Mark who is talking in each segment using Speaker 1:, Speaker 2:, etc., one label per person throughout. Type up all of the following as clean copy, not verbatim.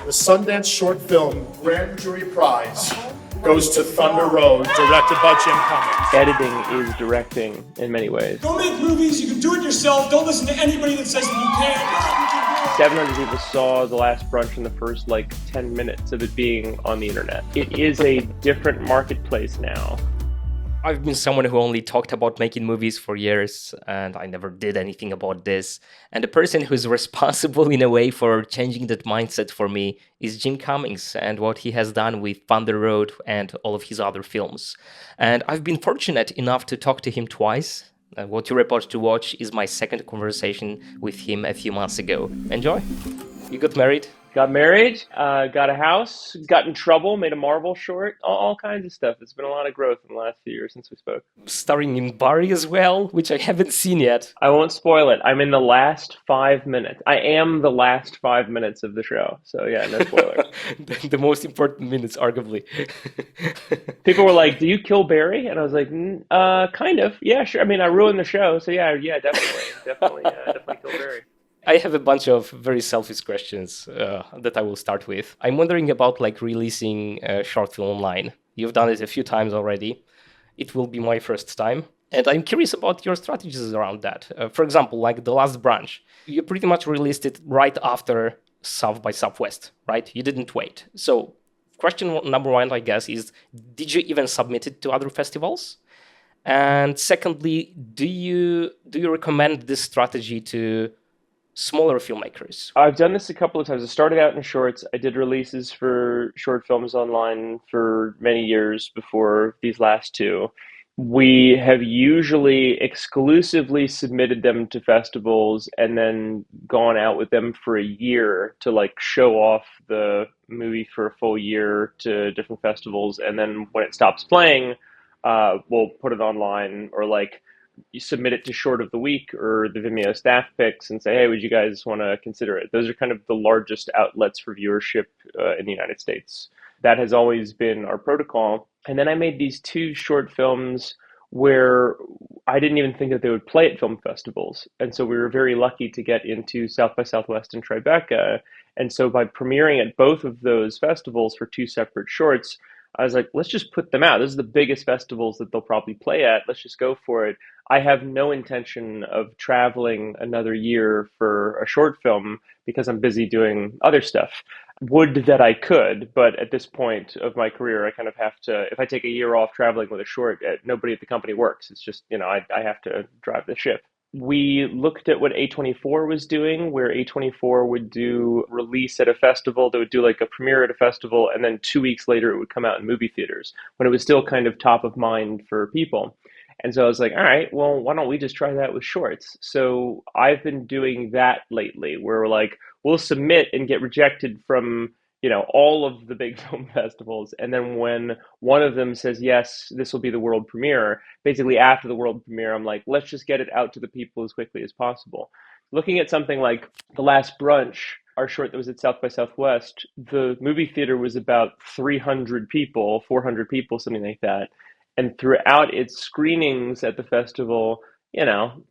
Speaker 1: The Sundance Short Film Grand Jury Prize goes to Thunder Road, directed by Jim Cummings.
Speaker 2: Editing is directing in many ways.
Speaker 3: Go make movies, you can do it yourself. Don't listen to anybody that says that you can't.
Speaker 2: 700 people saw The Last Brunch in the first 10 minutes of it being on the internet. It is a different marketplace now.
Speaker 4: I've been someone who only talked about making movies for years, and I never did anything about this. And the person who's responsible in a way for changing that mindset for me is Jim Cummings and what he has done with Thunder Road and all of his other films. And I've been fortunate enough to talk to him twice. What you're about to watch is my second conversation with him a few months ago. Enjoy. You got married?
Speaker 2: Got married, got a house, got in trouble, made a Marvel short, all kinds of stuff. It's been a lot of growth in the last few years since we spoke.
Speaker 4: Starring in Barry as well, which I haven't seen yet.
Speaker 2: I won't spoil it. I'm in the last 5 minutes. I am the last 5 minutes of the show. So yeah, no spoilers.
Speaker 4: The most important minutes, arguably.
Speaker 2: People were like, do you kill Barry? And I was like, kind of. Yeah, sure. I mean, I ruined the show. So yeah, definitely kill Barry.
Speaker 4: I have a bunch of very selfish questions that I will start with. I'm wondering about releasing a short film online. You've done it a few times already. It will be my first time. And I'm curious about your strategies around that. For example, The Last Brunch. You pretty much released it right after South by Southwest, right? You didn't wait. So question number one, I guess, is did you even submit it to other festivals? And secondly, do you recommend this strategy to smaller filmmakers?
Speaker 2: I've done this a couple of times. I started out in shorts. I did releases for short films online for many years before these last two. We have usually exclusively submitted them to festivals and then gone out with them for a year to show off the movie for a full year to different festivals. And then when it stops playing, we'll put it online or you submit it to Short of the Week or the Vimeo staff picks and say, hey, would you guys want to consider it? Those are kind of the largest outlets for viewership in the United States. That has always been our protocol. And then I made these two short films where I didn't even think that they would play at film festivals. And so we were very lucky to get into South by Southwest and Tribeca. And so by premiering at both of those festivals for two separate shorts, I was like, let's just put them out. This is the biggest festivals that they'll probably play at. Let's just go for it. I have no intention of traveling another year for a short film because I'm busy doing other stuff. Would that I could, but at this point of my career, I kind of have to, if I take a year off traveling with a short, nobody at the company works. It's just, I have to drive the ship. We looked at what A24 was doing, where A24 would do release at a festival. They would do a premiere at a festival, and then 2 weeks later it would come out in movie theaters when it was still kind of top of mind for people. And so I was like, all right, well, why don't we just try that with shorts? So I've been doing that lately, where we'll submit and get rejected from all of the big film festivals. And then when one of them says, yes, this will be the world premiere, basically after the world premiere, I'm like, let's just get it out to the people as quickly as possible. Looking at something like The Last Brunch, our short that was at South by Southwest, the movie theater was about 300 people, 400 people, something like that. And throughout its screenings at the festival,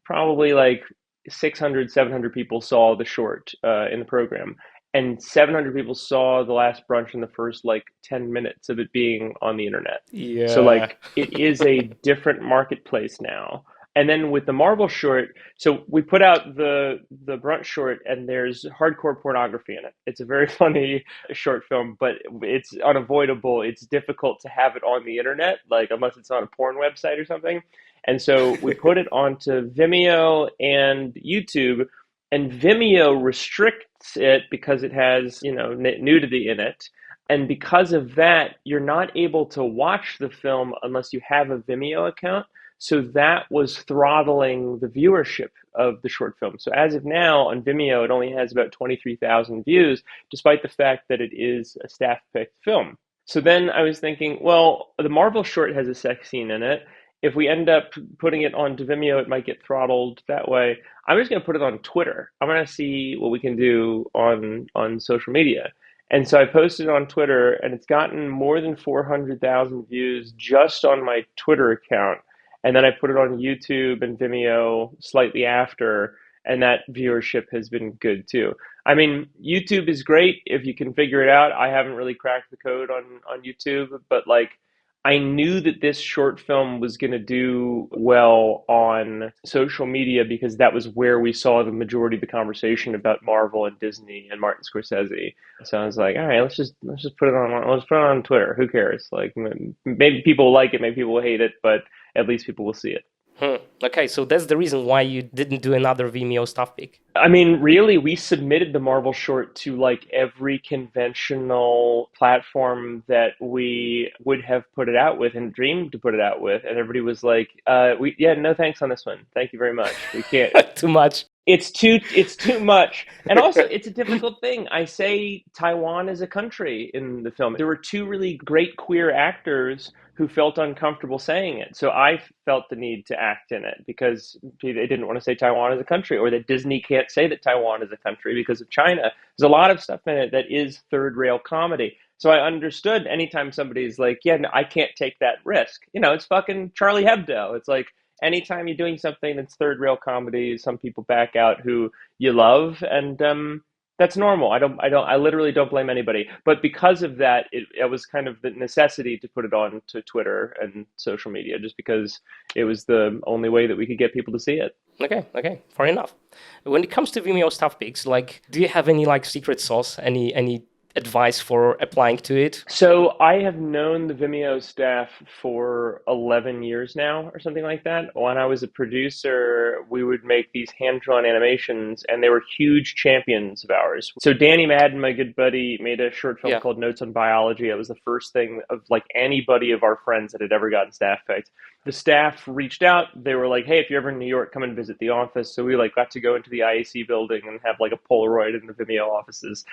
Speaker 2: probably 600, 700 people saw the short in the program. And 700 people saw The Last Brunch in the first 10 minutes of it being on the internet.
Speaker 4: Yeah.
Speaker 2: So it is a different marketplace now. And then with the Marvel short, so we put out the Brunch short and there's hardcore pornography in it. It's a very funny short film, but it's unavoidable. It's difficult to have it on the internet, unless it's on a porn website or something. And so we put it onto Vimeo and YouTube. And Vimeo restricts it because it has, nudity in it. And because of that, you're not able to watch the film unless you have a Vimeo account. So that was throttling the viewership of the short film. So as of now, on Vimeo, it only has about 23,000 views, despite the fact that it is a staff-picked film. So then I was thinking, well, the Marvel short has a sex scene in it. If we end up putting it onto Vimeo, it might get throttled that way. I'm just going to put it on Twitter. I'm going to see what we can do on social media. And so I posted it on Twitter, and it's gotten more than 400,000 views just on my Twitter account. And then I put it on YouTube and Vimeo slightly after. and that viewership has been good too. I mean, YouTube is great if you can figure it out. I haven't really cracked the code on YouTube, but like I knew that this short film was going to do well on social media because that was where we saw the majority of the conversation about Marvel and Disney and Martin Scorsese. So I was like, all right, let's just put it on Twitter. Who cares? Like maybe people will like it, maybe people will hate it, but at least people will see it.
Speaker 4: Okay, so that's the reason why you didn't do another Vimeo staff pick.
Speaker 2: I mean, really, we submitted the Marvel short to like every conventional platform that we would have put it out with and dreamed to put it out with, and everybody was like, no thanks on this one. Thank you very much. We can't.
Speaker 4: Too much.
Speaker 2: It's too much. And also it's a difficult thing. I say Taiwan is a country in the film. There were two really great queer actors who felt uncomfortable saying it. So I felt the need to act in it because they didn't want to say Taiwan is a country, or that Disney can't say that Taiwan is a country because of China. There's a lot of stuff in it that is third rail comedy. So I understood anytime somebody's like, yeah, no, I can't take that risk. You know, it's fucking Charlie Hebdo. It's like, anytime you're doing something that's third rail comedy, some people back out who you love, and that's normal. I literally don't blame anybody. But because of that, it was kind of the necessity to put it on to Twitter and social media, just because it was the only way that we could get people to see it.
Speaker 4: Okay, fair enough. When it comes to Vimeo staff picks, like, do you have any like secret sauce, any advice for applying to it?
Speaker 2: So I have known the Vimeo staff for 11 years now or something like that. When I was a producer, we would make these hand-drawn animations, and they were huge champions of ours. So Danny Madden, my good buddy, made a short film called Notes on Biology. It was the first thing of like anybody of our friends that had ever gotten staff picked. The staff reached out. They were like, hey, if you're ever in New York, come and visit the office. So we like got to go into the IAC building and have like a Polaroid in the Vimeo offices.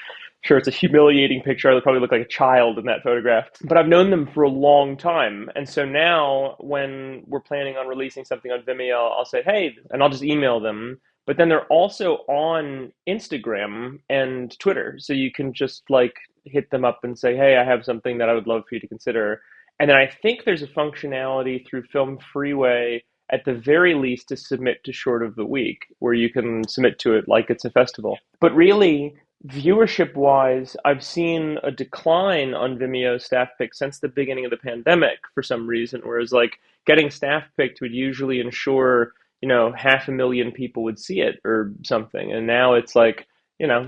Speaker 2: Sure, it's a humiliating picture. I probably look like a child in that photograph. But I've known them for a long time. And so now when we're planning on releasing something on Vimeo, I'll say, hey, and I'll just email them. But then they're also on Instagram and Twitter. So you can just like hit them up and say, hey, I have something that I would love for you to consider. And then I think there's a functionality through Film Freeway at the very least to submit to Short of the Week, where you can submit to it like it's a festival. But really, viewership-wise, I've seen a decline on Vimeo staff picks since the beginning of the pandemic for some reason, whereas like getting staff picked would usually ensure, 500,000 people would see it or something. And now it's like,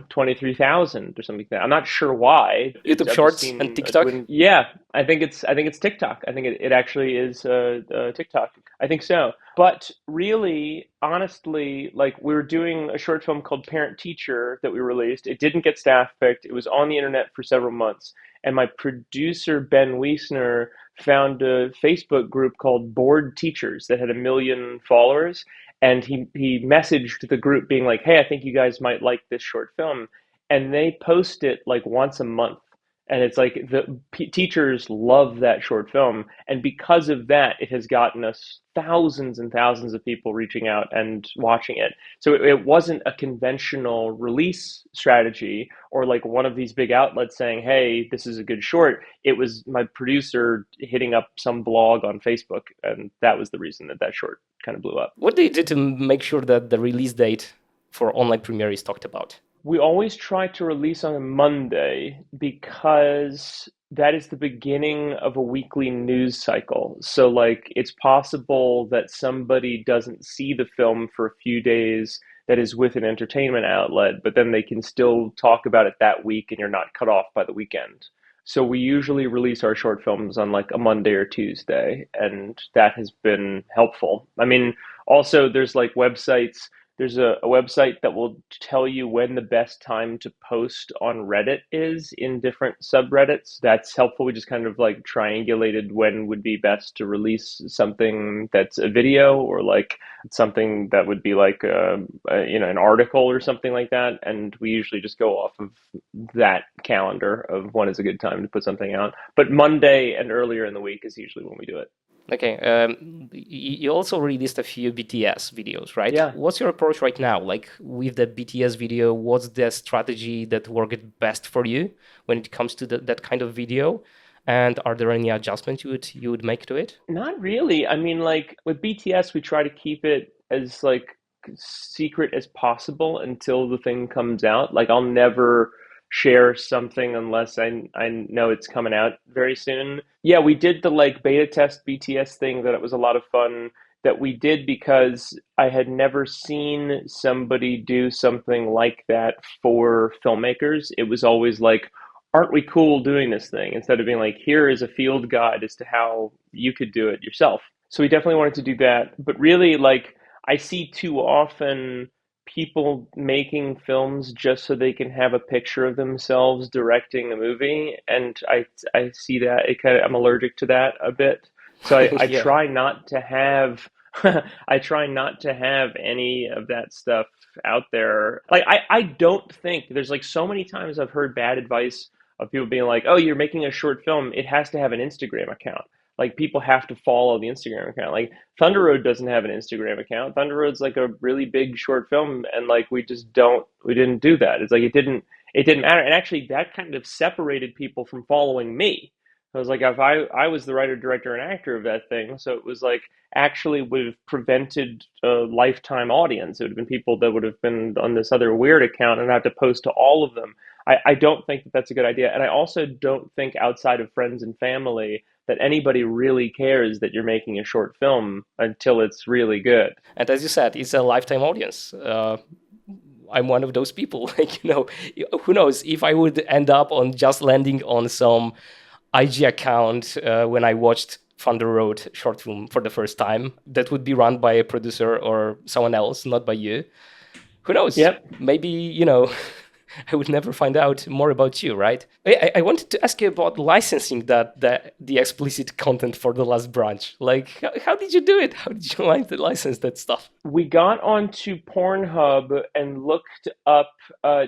Speaker 2: 23,000 or something like that. I'm not sure why.
Speaker 4: YouTube Shorts and TikTok?
Speaker 2: Yeah, I think it's TikTok. I think it actually is TikTok. I think so. But really, honestly, like we were doing a short film called Parent Teacher that we released. It didn't get staff picked. It was on the internet for several months. And my producer, Ben Wiesner, found a Facebook group called Bored Teachers that had 1 million followers. And he messaged the group being like, hey, I think you guys might like this short film. And they post it like once a month. And it's like the teachers love that short film. And because of that, it has gotten us thousands and thousands of people reaching out and watching it. So it wasn't a conventional release strategy or like one of these big outlets saying, hey, this is a good short. It was my producer hitting up some blog on Facebook. And that was the reason that short kind of blew up.
Speaker 4: What do you do to make sure that the release date for online premiere is talked about?
Speaker 2: We always try to release on a Monday because that is the beginning of a weekly news cycle. So like it's possible that somebody doesn't see the film for a few days that is with an entertainment outlet, but then they can still talk about it that week and you're not cut off by the weekend. So we usually release our short films on like a Monday or Tuesday, and that has been helpful. I mean, also there's like websites. There's a website that will tell you when the best time to post on Reddit is in different subreddits. That's helpful. We just kind of like triangulated when would be best to release something that's a video or like something that would be like an article or something like that. And we usually just go off of that calendar of when is a good time to put something out. But Monday and earlier in the week is usually when we do it.
Speaker 4: Okay, you also released a few BTS videos, right?
Speaker 2: Yeah.
Speaker 4: What's your approach right now? Like with the BTS video, what's the strategy that worked best for you when it comes to that kind of video? And are there any adjustments you would make to it?
Speaker 2: Not really. I mean, like with BTS, we try to keep it as like secret as possible until the thing comes out. Like I'll never share something unless I know it's coming out very soon. Yeah, we did the like beta test BTS thing that it was a lot of fun that we did because I had never seen somebody do something like that for filmmakers. It was always like, aren't we cool doing this thing? Instead of being like, here is a field guide as to how you could do it yourself. So we definitely wanted to do that. But really, like, I see too often people making films just so they can have a picture of themselves directing a movie. And I see that I'm allergic to that a bit. So I
Speaker 4: Yeah.
Speaker 2: try not to have I try not to have any of that stuff out there. Like I don't think there's like so many times I've heard bad advice of people being like, "Oh, you're making a short film. It has to have an Instagram account. Like people have to follow the Instagram account." Like Thunder Road doesn't have an Instagram account. Thunder Road's like a really big short film, and like we didn't do that. It's like it didn't matter. And actually, that kind of separated people from following me. I was like, if I was the writer, director, and actor of that thing, so it was like actually would have prevented a lifetime audience. It would have been people that would have been on this other weird account and have to post to all of them. I don't think that that's a good idea. And I also don't think outside of friends and family that anybody really cares that you're making a short film until it's really good.
Speaker 4: And as you said, it's a lifetime audience. I'm one of those people. Like, who knows if I would end up on just landing on some IG account when I watched Thunder Road short film for the first time that would be run by a producer or someone else, not by you. Who knows?
Speaker 2: Yep.
Speaker 4: Maybe, I would never find out more about you, right? I wanted to ask you about licensing the explicit content for The Last Branch. Like, how did you do it? How did you license that stuff?
Speaker 2: We got onto Pornhub and looked up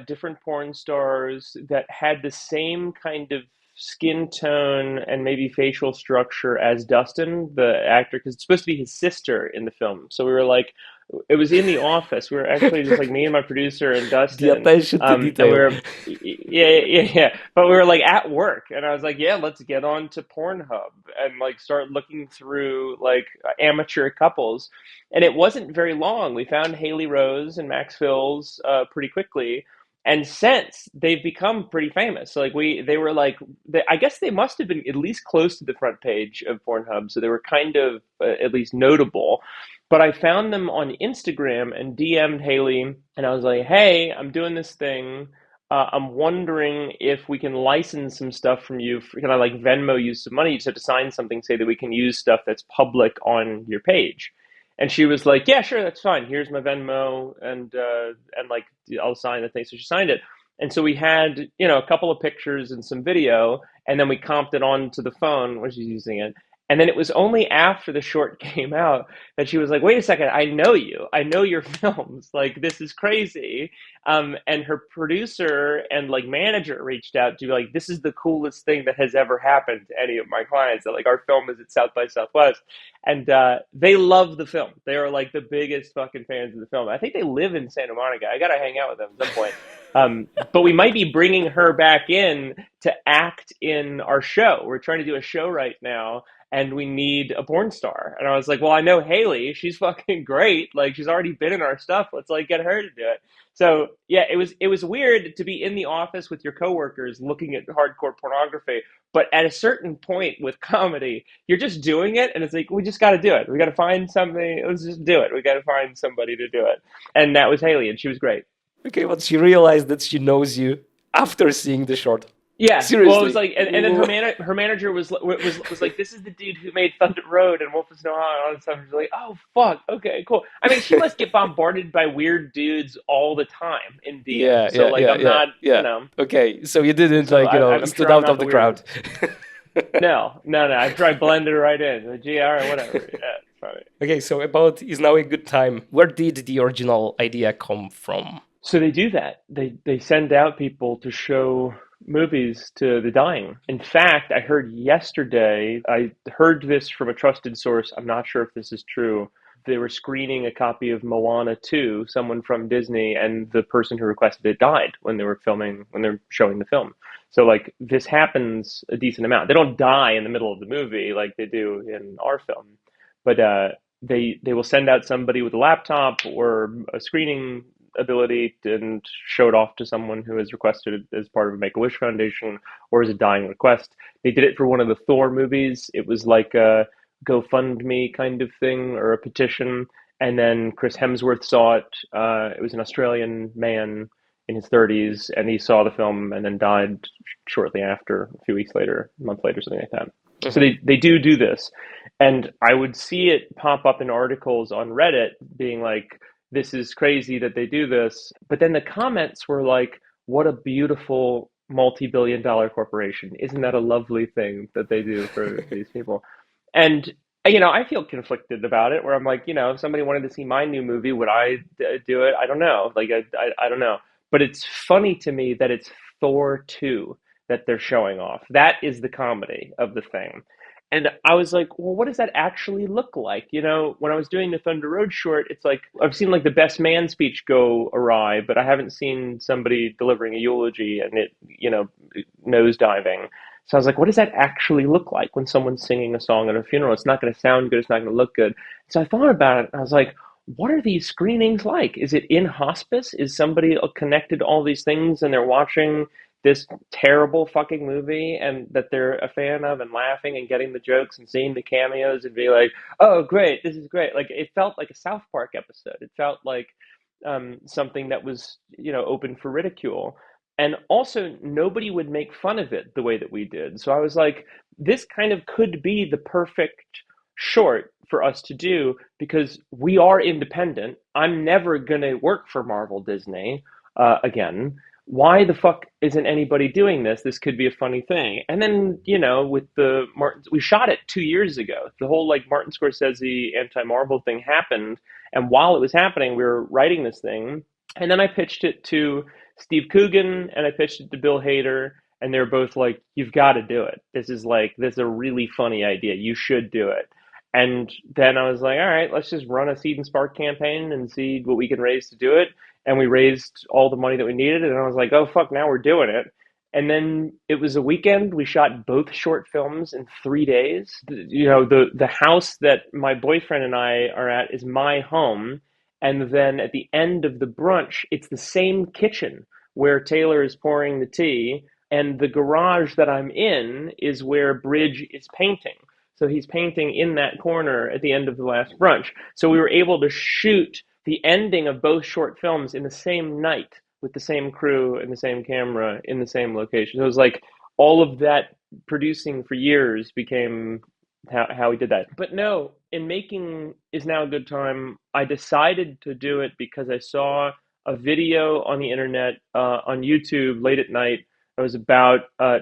Speaker 2: different porn stars that had the same kind of skin tone and maybe facial structure as Dustin, the actor, because it's supposed to be his sister in the film. So we were like, it was in the office. We were actually just like me and my producer and Dustin.
Speaker 4: The attention to detail.
Speaker 2: Yeah. But we were like at work, and I was like, yeah, let's get on to Pornhub and like start looking through like amateur couples. And it wasn't very long. We found Haley Rose and Max Fills pretty quickly. And since they've become pretty famous, so like I guess they must have been at least close to the front page of Pornhub, so they were kind of at least notable. But I found them on Instagram and DM'd Haley, and I was like, "Hey, I'm doing this thing. I'm wondering if we can license some stuff from you. Can I like Venmo you some money? You just have to sign something, say that we can use stuff that's public on your page." And she was like, "Yeah, sure, that's fine. Here's my Venmo, and like I'll sign the thing." So she signed it, and so we had a couple of pictures and some video, and then we comped it onto the phone when she's using it. And then it was only after the short came out that she was like, "Wait a second, I know you. I know your films. Like this is crazy." And her producer and like manager reached out to be like, "This is the coolest thing that has ever happened to any of my clients. That like our film is at South by Southwest." And they love the film. They are like the biggest fucking fans of the film. I think they live in Santa Monica. I got to hang out with them at some point. But we might be bringing her back in to act in our show. We're trying to do a show right now, and we need a porn star. And I was like, well, I know Haley. She's fucking great. Like, she's already been in our stuff. Let's like get her to do it. So yeah, it was weird to be in the office with your coworkers looking at hardcore pornography. But at a certain point with comedy, you're just doing it, and it's like, we just got to do it. We got to find something. Let's just do it. We got to find somebody to do it. And that was Haley, and she was great.
Speaker 4: Okay, but she realized that she knows you after seeing the short.
Speaker 2: Yeah,
Speaker 4: Seriously.
Speaker 2: well, it was like, and then her manager was like, "This is the dude who made Thunder Road and Wolf of Snow Island and all this stuff." She's like, "Oh fuck, okay, cool." I mean, she must get bombarded by weird dudes all the time in DM. I'm not,
Speaker 4: Okay, so you didn't
Speaker 2: I'm
Speaker 4: stood
Speaker 2: sure I'm
Speaker 4: out
Speaker 2: not
Speaker 4: of the
Speaker 2: the
Speaker 4: crowd.
Speaker 2: No. I tried blended right in. The GR, whatever. Yeah, it's funny.
Speaker 4: Okay, so about is now a good time. Where did the original idea come from?
Speaker 2: So they do that. They send out people to show movies to the dying. In fact, I heard yesterday, I heard this from a trusted source. I'm not sure if this is true. They were screening a copy of Moana 2, someone from Disney, and the person who requested it died when they're showing the film. So like this happens a decent amount. They don't die in the middle of the movie like they do in our film. But they will send out somebody with a laptop or a screening ability and show it off to someone who has requested it as part of a Make-A-Wish Foundation or as a dying request. They did it for one of the Thor movies. It was like a GoFundMe kind of thing or a petition. And then Chris Hemsworth saw it. It was an Australian man in his 30s, and he saw the film and then died shortly after, a few weeks later, a month later, something like that. Mm-hmm. So they do this. And I would see it pop up in articles on Reddit being like, this is crazy that they do this. But then the comments were like, what a beautiful multi-billion-dollar corporation. Isn't that a lovely thing that they do for these people? And, I feel conflicted about it, where I'm like, if somebody wanted to see my new movie, would I do it? I don't know. Like, I don't know. But it's funny to me that it's Thor 2 that they're showing off. That is the comedy of the thing. And I was like, well, what does that actually look like? When I was doing the Thunder Road short, it's like, I've seen like the best man speech go awry, but I haven't seen somebody delivering a eulogy and it, nosediving. So I was like, what does that actually look like when someone's singing a song at a funeral? It's not going to sound good. It's not going to look good. So I thought about it and I was like, what are these screenings like? Is it in hospice? Is somebody connected to all these things and they're watching this terrible fucking movie and that they're a fan of and laughing and getting the jokes and seeing the cameos and be like, oh, great, this is great. Like, it felt like a South Park episode. It felt like something that was, open for ridicule. And also, nobody would make fun of it the way that we did. So I was like, this kind of could be the perfect short for us to do because we are independent. I'm never going to work for Marvel Disney again. Why the fuck isn't anybody doing this? This could be a funny thing. And then, with the Martin, we shot it 2 years ago. The whole like Martin Scorsese anti-Marvel thing happened. And while it was happening, we were writing this thing. And then I pitched it to Steve Coogan and I pitched it to Bill Hader. And they're both like, you've got to do it. This is a really funny idea. You should do it. And then I was like, all right, let's just run a Seed and Spark campaign and see what we can raise to do it. And we raised all the money that we needed. And I was like, oh, fuck, now we're doing it. And then it was a weekend. We shot both short films in 3 days. The house that my boyfriend and I are at is my home. And then at the end of the brunch, it's the same kitchen where Taylor is pouring the tea. And the garage that I'm in is where Bridge is painting. So he's painting in that corner at the end of the last brunch. So we were able to shoot the ending of both short films in the same night with the same crew and the same camera in the same location. So it was like all of that producing for years became how we did that. But no, in Making Is Now a Good Time, I decided to do it because I saw a video on the internet, on YouTube late at night. It was about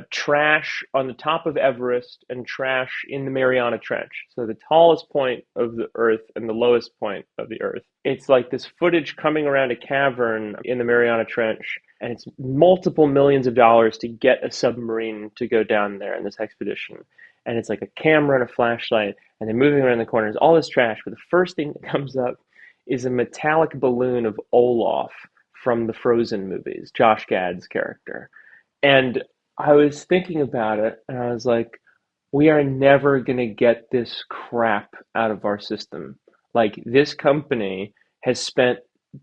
Speaker 2: trash on the top of Everest and trash in the Mariana Trench. So the tallest point of the Earth and the lowest point of the Earth. It's like this footage coming around a cavern in the Mariana Trench, and it's multiple millions of dollars to get a submarine to go down there in this expedition. And it's like a camera and a flashlight, and they're moving around the corners, all this trash. But the first thing that comes up is a metallic balloon of Olaf from the Frozen movies, Josh Gad's character. And I was thinking about it, and I was like, we are never going to get this crap out of our system. Like, this company has spent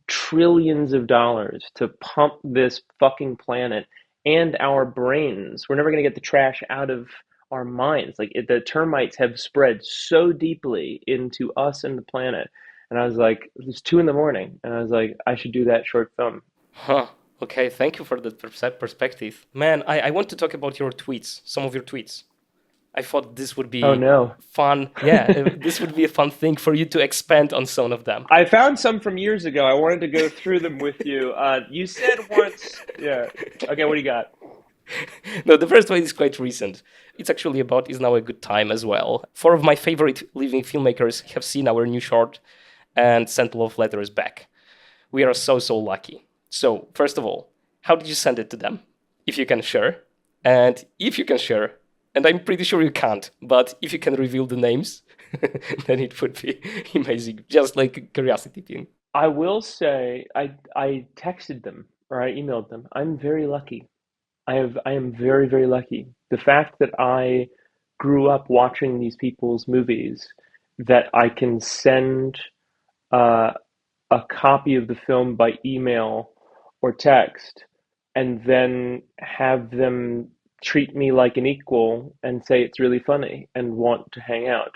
Speaker 2: trillions of dollars to pump this fucking planet and our brains. We're never going to get the trash out of our minds. Like, the termites have spread so deeply into us and the planet. And I was like, it was 2 a.m, and I was like, I should do that short film.
Speaker 4: Huh. Okay, thank you for that perspective. Man, I want to talk about your tweets, some of your tweets. I thought this would be fun. Yeah, this would be a fun thing for you to expand on some of them.
Speaker 2: I found some from years ago. I wanted to go through them with you. You said once... Yeah. Okay, what do you got?
Speaker 4: No, the first one is quite recent. It's actually about Is Now a Good Time as well. 4 of my favorite living filmmakers have seen our new short and sent love letters back. We are so lucky. So, first of all, how did you send it to them? If you can share. And if you can share, and I'm pretty sure you can't, but if you can reveal the names, then it would be amazing. Just like a curiosity thing. I will say, I texted them, or I emailed them. I'm very lucky. I am very, very lucky. The fact that I grew up watching these people's movies
Speaker 2: that I can send uh, a copy of the film by email or text and then have them treat me like an equal and say it's really funny and want to hang out.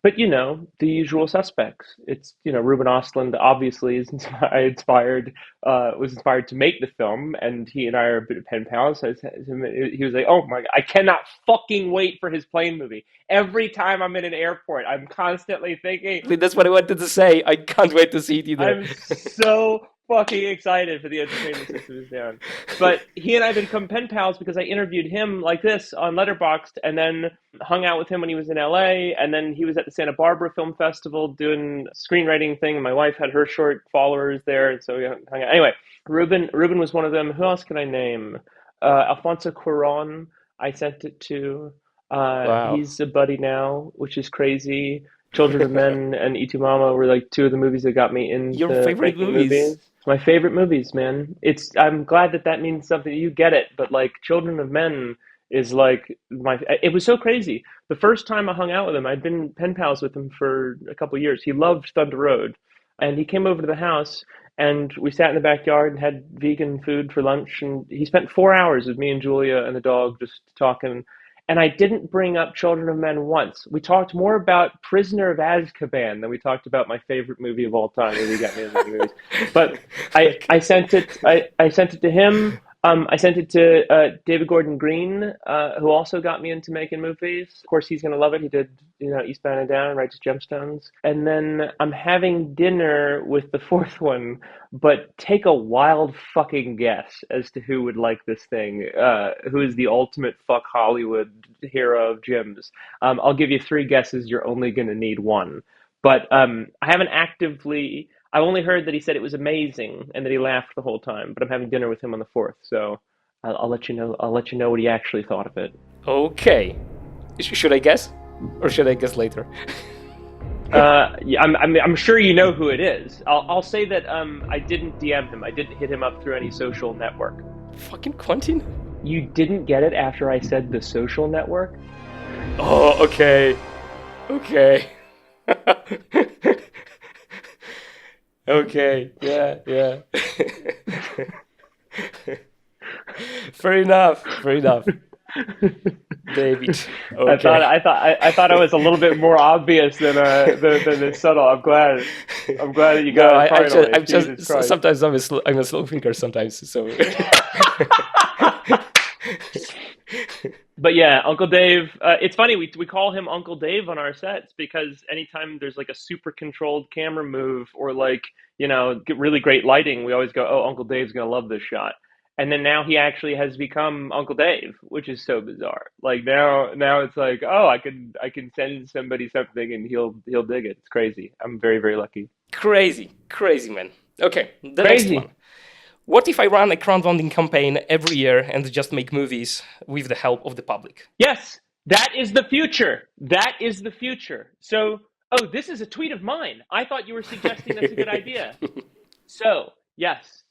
Speaker 2: But the usual suspects. It's Ruben Ostlund obviously is was inspired to make the film, and he and I are a bit of pen pals. So he was like, "Oh my! I cannot fucking wait for his plane movie. Every time I'm in an airport, I'm constantly thinking,
Speaker 4: That's what I wanted to say. I can't wait to see it either.
Speaker 2: I'm so fucking excited for the entertainment system is down." But he and I have become pen pals because I interviewed him like this on Letterboxd, and then hung out with him when he was in LA, and then he was at the Santa Barbara Film Festival doing a screenwriting thing, and my wife had her short followers there, and so we hung out. Anyway, Ruben was one of them. Who else can I name? Alfonso Cuarón, I sent it to.
Speaker 4: Wow.
Speaker 2: He's a buddy now, which is crazy. Children of Men and Itumama were like two of the movies that got me
Speaker 4: Your
Speaker 2: into
Speaker 4: favorite
Speaker 2: making
Speaker 4: movies?
Speaker 2: movies. My favorite movies, man. I'm glad that means something. You get it, but like Children of Men is like it was so crazy. The first time I hung out with him, I'd been pen pals with him for a couple of years. He loved Thunder Road, and he came over to the house, and we sat in the backyard and had vegan food for lunch, and he spent 4 hours with me and Julia and the dog just talking. And I didn't bring up Children of Men once. We talked more about Prisoner of Azkaban than we talked about my favorite movie of all time. Really got me into the movies. But I sent it. I sent it to him. I sent it to David Gordon Green, who also got me into making movies. Of course, he's going to love it. He did, Eastbound and Down, Righteous Gemstones. And then I'm having dinner with the fourth one, but take a wild fucking guess as to who would like this thing. Who is the ultimate fuck Hollywood hero of Jim's? I'll give you three guesses. You're only going to need one. But I haven't actively. I only heard that he said it was amazing and that he laughed the whole time. But I'm having dinner with him on the fourth, so I'll let you know. I'll let you know what he actually thought of it.
Speaker 4: Okay. Should I guess? Or should I guess later?
Speaker 2: Yeah, I'm sure you know who it is. I'll say that I didn't DM him. I didn't hit him up through any social network.
Speaker 4: Fucking Quentin?
Speaker 2: You didn't get it after I said the social network?
Speaker 4: Oh, okay. Okay. Okay, yeah. Fair enough. David. Okay.
Speaker 2: I thought I was a little bit more obvious than subtle. I'm glad that you got it finally.
Speaker 4: I'm just
Speaker 2: Jesus Christ.
Speaker 4: sometimes I'm a slow thinker sometimes. So.
Speaker 2: But yeah, Uncle Dave. It's funny we call him Uncle Dave on our sets because anytime there's like a super controlled camera move or like really great lighting, we always go, "Oh, Uncle Dave's gonna love this shot." And then now he actually has become Uncle Dave, which is so bizarre. Like now it's like, oh, I can send somebody something and he'll dig it. It's crazy. I'm very, very lucky.
Speaker 4: Crazy, man. Okay, the
Speaker 2: Crazy.
Speaker 4: next one. What if I run a crowdfunding campaign every year and just make movies with the help of the public?
Speaker 2: Yes, that is the future. That is the future. So, this is a tweet of mine. I thought you were suggesting that's a good idea. So, yes.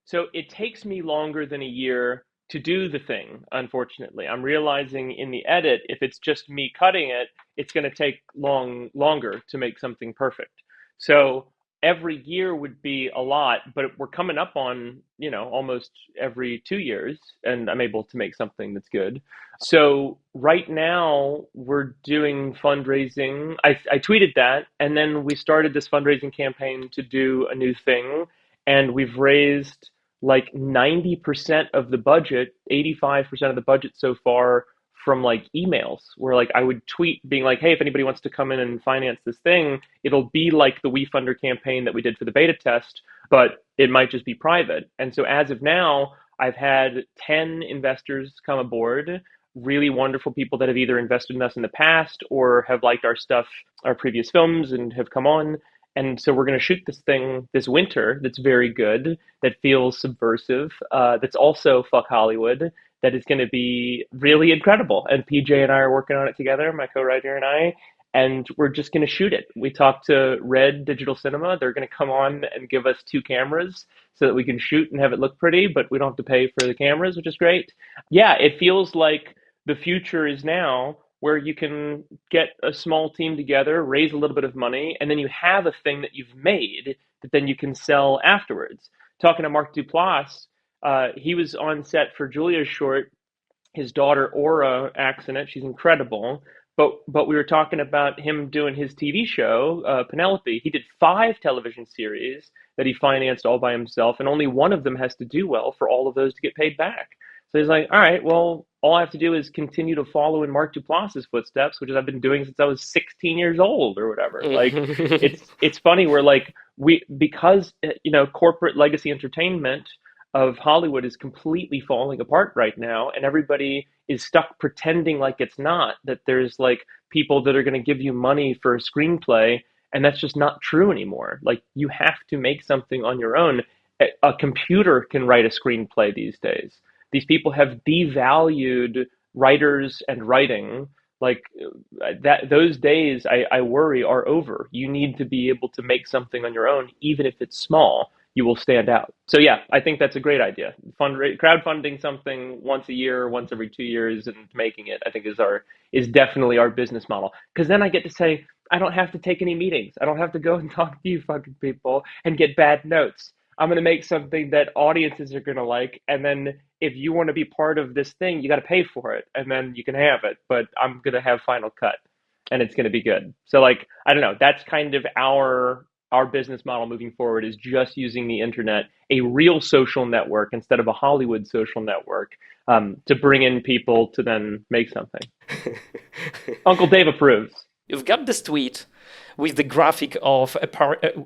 Speaker 2: So it takes me longer than a year to do the thing, unfortunately. I'm realizing in the edit, if it's just me cutting it, it's going to take longer to make something perfect. So every year would be a lot, but we're coming up on, almost every 2 years, and I'm able to make something that's good. So right now we're doing fundraising. I tweeted that, and then we started this fundraising campaign to do a new thing, and we've raised like 90% of the budget, 85% of the budget so far from like emails where like I would tweet being like, hey, if anybody wants to come in and finance this thing, it'll be like the WeFunder campaign that we did for the beta test, but it might just be private. And so as of now, I've had 10 investors come aboard, really wonderful people that have either invested in us in the past or have liked our stuff, our previous films, and have come on. And so we're going to shoot this thing this winter that's very good, that feels subversive, that's also fuck Hollywood, that is going to be really incredible. And PJ and I are working on it together, my co-writer and I, and we're just going to shoot it. We talked to Red Digital Cinema. They're going to come on and give us 2 cameras so that we can shoot and have it look pretty, but we don't have to pay for the cameras, which is great. Yeah, it feels like the future is now, where you can get a small team together, raise a little bit of money, and then you have a thing that you've made that then you can sell afterwards. Talking to Mark Duplass, he was on set for Julia's short. His daughter Aura acts in it. She's incredible. But we were talking about him doing his TV show, Penelope. He did 5 television series that he financed all by himself, and only one of them has to do well for all of those to get paid back. So he's like, all right, well, all I have to do is continue to follow in Mark Duplass's footsteps, which I've been doing since I was 16 years old or whatever. Like, it's funny. We're like, because corporate legacy entertainment of Hollywood is completely falling apart right now, and everybody is stuck pretending like it's not, that there's like people that are going to give you money for a screenplay, and that's just not true anymore. Like, you have to make something on your own. A computer can write a screenplay these days. These people have devalued writers and writing. Like, that, those days I worry are over. You need to be able to make something on your own, even if it's small. You will stand out. So yeah, I think that's a great idea. Crowdfunding something once a year, once every 2 years, and making it, I think, is definitely our business model. Because then I get to say, I don't have to take any meetings. I don't have to go and talk to you fucking people and get bad notes. I'm going to make something that audiences are going to like, and then if you want to be part of this thing, you got to pay for it, and then you can have it. But I'm going to have final cut, and it's going to be good. So, like, I don't know. That's kind of our business model moving forward, is just using the internet, a real social network instead of a Hollywood social network, to bring in people to then make something. Uncle Dave approves.
Speaker 4: You've got this tweet with the graphic of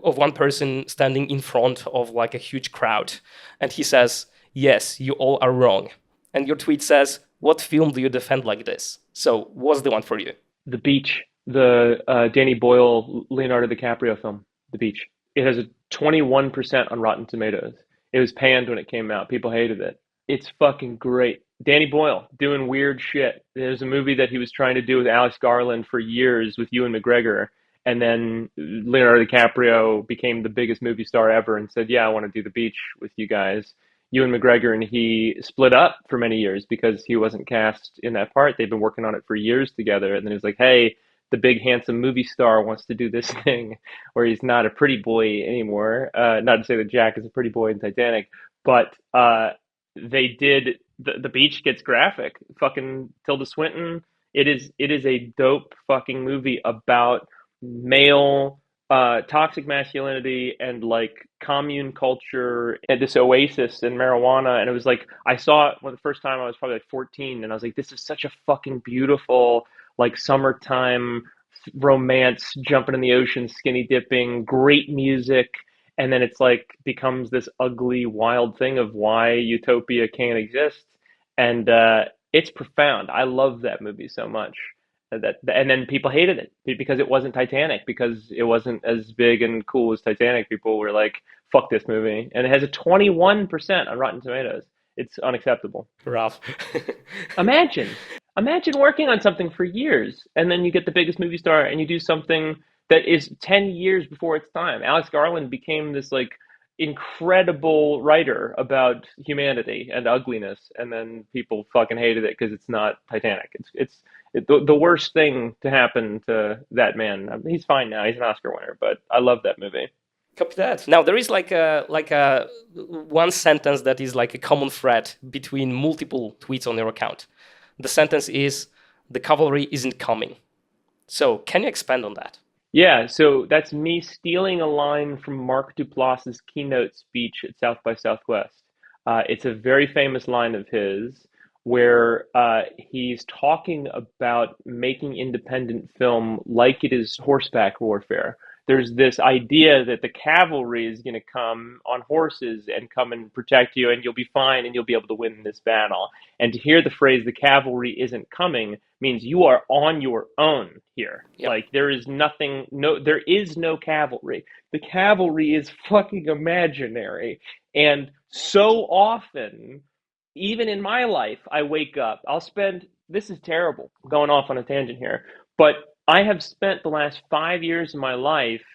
Speaker 4: of one person standing in front of like a huge crowd, and he says, "Yes, you all are wrong." And your tweet says, "What film do you defend like this?" So, what's the one for you?
Speaker 2: The Beach, the Danny Boyle, Leonardo DiCaprio film, The Beach. It has a 21% on Rotten Tomatoes. It was panned when it came out. People hated it. It's fucking great. Danny Boyle doing weird shit. There's a movie that he was trying to do with Alex Garland for years with Ewan McGregor, and then Leonardo DiCaprio became the biggest movie star ever and said, yeah, I want to do The Beach with you guys. Ewan McGregor and he split up for many years because he wasn't cast in that part. They've been working on it for years together, and then he was like, hey, the big handsome movie star wants to do this thing where he's not a pretty boy anymore. Not to say that Jack is a pretty boy in Titanic, but they did the Beach gets graphic. Fucking Tilda Swinton. It is a dope fucking movie about male toxic masculinity and like commune culture and this oasis and marijuana. And it was like, I saw it the first time I was probably like 14, and I was like, this is such a fucking beautiful, like, summertime romance, jumping in the ocean, skinny dipping, great music. And then it's like becomes this ugly, wild thing of why utopia can't exist. And it's profound. I love that movie so much. And then people hated it because it wasn't Titanic, because it wasn't as big and cool as Titanic. People were like, fuck this movie. And it has a 21% on Rotten Tomatoes. It's unacceptable.
Speaker 4: Rough.
Speaker 2: Imagine working on something for years, and then you get the biggest movie star, and you do something that is 10 years before its time. Alex Garland became this like incredible writer about humanity and ugliness, and then people fucking hated it because it's not Titanic. It's the worst thing to happen to that man. I mean, he's fine now. He's an Oscar winner, but I love that movie.
Speaker 4: Copy that. Now there is like a one sentence that is like a common thread between multiple tweets on your account. The sentence is, "The cavalry isn't coming." So can you expand on that?
Speaker 2: Yeah, so that's me stealing a line from Mark Duplass's keynote speech at South by Southwest. It's a very famous line of his where he's talking about making independent film like it is horseback warfare. There's this idea that the cavalry is going to come on horses and come and protect you, and you'll be fine and you'll be able to win this battle. And to hear the phrase "the cavalry isn't coming" means you are on your own here. Yep. Like there is no cavalry. The cavalry is fucking imaginary. And so often, even in my life, I wake up, this is terrible, I'm going off on a tangent here, but I have spent the last 5 years of my life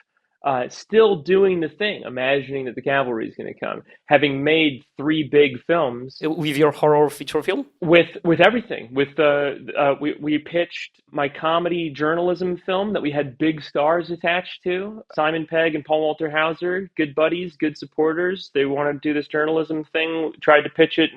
Speaker 2: still doing the thing, imagining that the cavalry is going to come, having made 3 big films
Speaker 4: With your horror feature film?
Speaker 2: with everything. We pitched my comedy journalism film that we had big stars attached to. Simon Pegg and Paul Walter Hauser, good buddies, good supporters. They wanted to do this journalism thing. Tried to pitch it.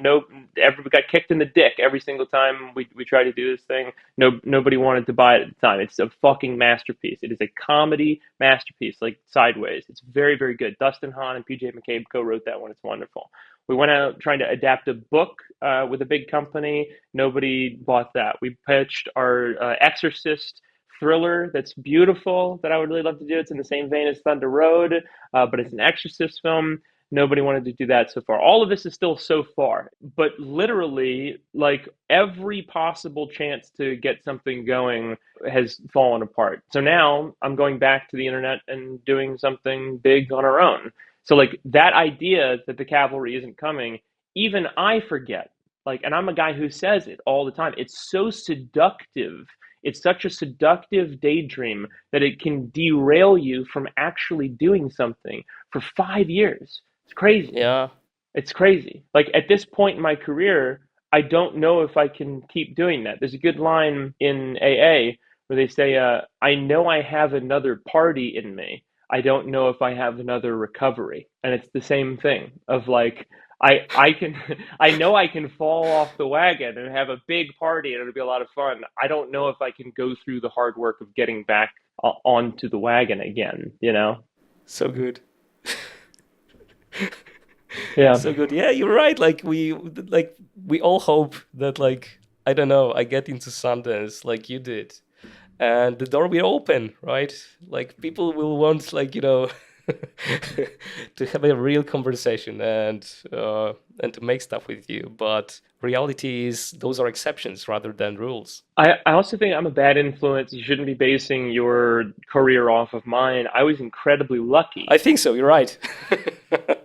Speaker 2: Everybody got kicked in the dick every single time we tried to do this thing. Nobody wanted to buy it at the time. It's a fucking masterpiece. It is a comedy masterpiece, like Sideways. It's very, very good. Dustin Hahn and PJ McCabe co-wrote that one. It's wonderful. We went out trying to adapt a book with a big company. Nobody bought that. We pitched our Exorcist thriller that's beautiful that I would really love to do. It's in the same vein as Thunder Road, but it's an Exorcist film. Nobody wanted to do that so far. All of this is still so far, but literally, like, every possible chance to get something going has fallen apart. So now I'm going back to the internet and doing something big on our own. So, like, that idea that the cavalry isn't coming, even I forget. Like, and I'm a guy who says it all the time. It's so seductive. It's such a seductive daydream that it can derail you from actually doing something for 5 years. It's crazy.
Speaker 4: Yeah.
Speaker 2: It's crazy. Like, at this point in my career, I don't know if I can keep doing that. There's a good line in AA where they say, I know I have another party in me. I don't know if I have another recovery. And it's the same thing of, like, I can I know I can fall off the wagon and have a big party and it'll be a lot of fun. I don't know if I can go through the hard work of getting back onto the wagon again, you know?
Speaker 4: So good.
Speaker 2: Yeah.
Speaker 4: So good. Yeah, you're right. We all hope that, like, I don't know, I get into Sundance like you did, and the door will open, right? Like, people will want, like, to have a real conversation and to make stuff with you. But reality is those are exceptions rather than rules.
Speaker 2: I also think I'm a bad influence. You shouldn't be basing your career off of mine. I was incredibly lucky.
Speaker 4: I think so. You're right.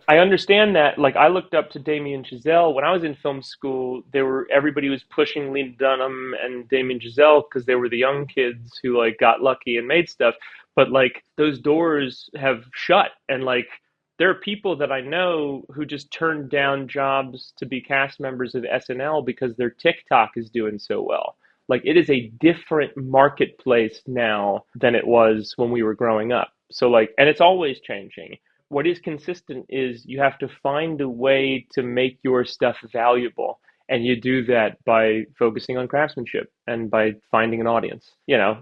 Speaker 2: I understand that. Like, I looked up to Damien Chazelle when I was in film school. Everybody was pushing Lena Dunham and Damien Chazelle because they were the young kids who, like, got lucky and made stuff. But, like, those doors have shut, and, like, there are people that I know who just turned down jobs to be cast members of SNL because their TikTok is doing so well. Like, it is a different marketplace now than it was when we were growing up. So, like, and it's always changing. What is consistent is you have to find a way to make your stuff valuable. And you do that by focusing on craftsmanship and by finding an audience.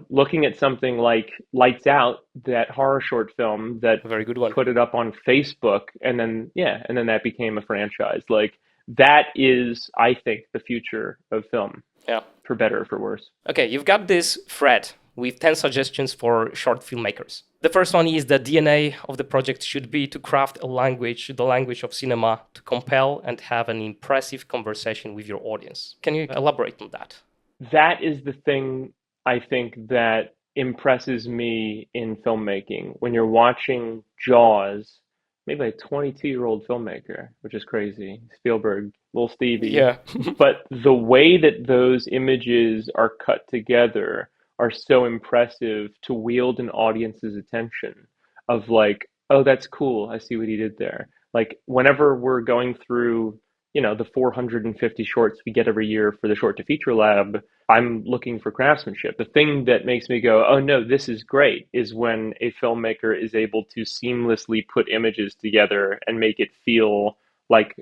Speaker 2: Looking at something like Lights Out, that horror short film that
Speaker 4: Very good one.
Speaker 2: put it up on Facebook, and then that became a franchise. Like, that is, I think, the future of film.
Speaker 4: Yeah.
Speaker 2: For better or for worse.
Speaker 4: Okay, you've got this thread with 10 suggestions for short filmmakers. The first one is the DNA of the project should be to craft a language, the language of cinema, to compel and have an impressive conversation with your audience. Can you elaborate on that?
Speaker 2: That is the thing, I think, that impresses me in filmmaking. When you're watching Jaws, maybe a 22-year-old filmmaker, which is crazy, Spielberg, little Stevie.
Speaker 4: Yeah.
Speaker 2: But the way that those images are cut together are so impressive to wield an audience's attention of, like, oh, that's cool. I see what he did there. Like, whenever we're going through, the 450 shorts we get every year for the Short to Feature Lab, I'm looking for craftsmanship. The thing that makes me go, oh no, this is great, is when a filmmaker is able to seamlessly put images together and make it feel like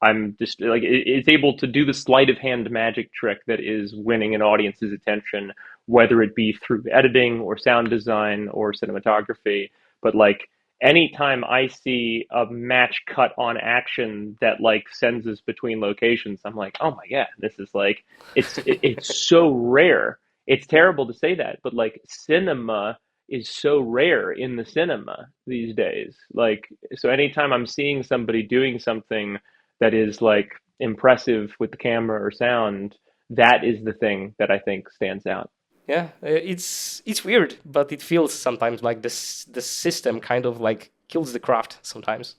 Speaker 2: I'm just, like, it's able to do the sleight of hand magic trick that is winning an audience's attention, whether it be through editing or sound design or cinematography. But, like, anytime I see a match cut on action that, like, sends us between locations, I'm like, oh my God, this is, like, it's so rare. It's terrible to say that, but, like, cinema is so rare in the cinema these days. Like, so anytime I'm seeing somebody doing something that is, like, impressive with the camera or sound, that is the thing that I think stands out.
Speaker 4: Yeah, it's weird, but it feels sometimes like the system kind of, like, kills the craft sometimes.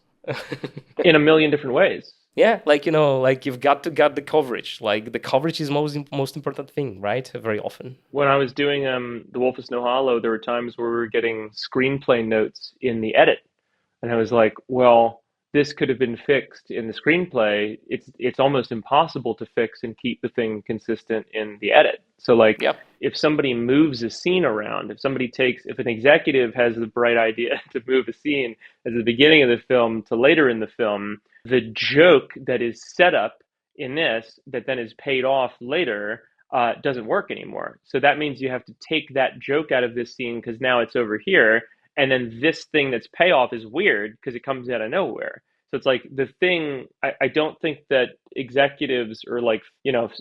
Speaker 2: In a million different ways.
Speaker 4: Yeah, like, like you've got to get the coverage. Like the coverage is most important thing, right? Very often.
Speaker 2: When I was doing The Wolf of Snow Hollow, there were times where we were getting screenplay notes in the edit. And I was like, well, this could have been fixed in the screenplay. It's almost impossible to fix and keep the thing consistent in the edit. So like
Speaker 4: Yeah.
Speaker 2: if somebody moves a scene around, if an executive has the bright idea to move a scene at the beginning of the film to later in the film, the joke that is set up in this that then is paid off later doesn't work anymore. So that means you have to take that joke out of this scene because now it's over here, and then this thing that's payoff is weird because it comes out of nowhere. So it's like the thing, I don't think that executives or like,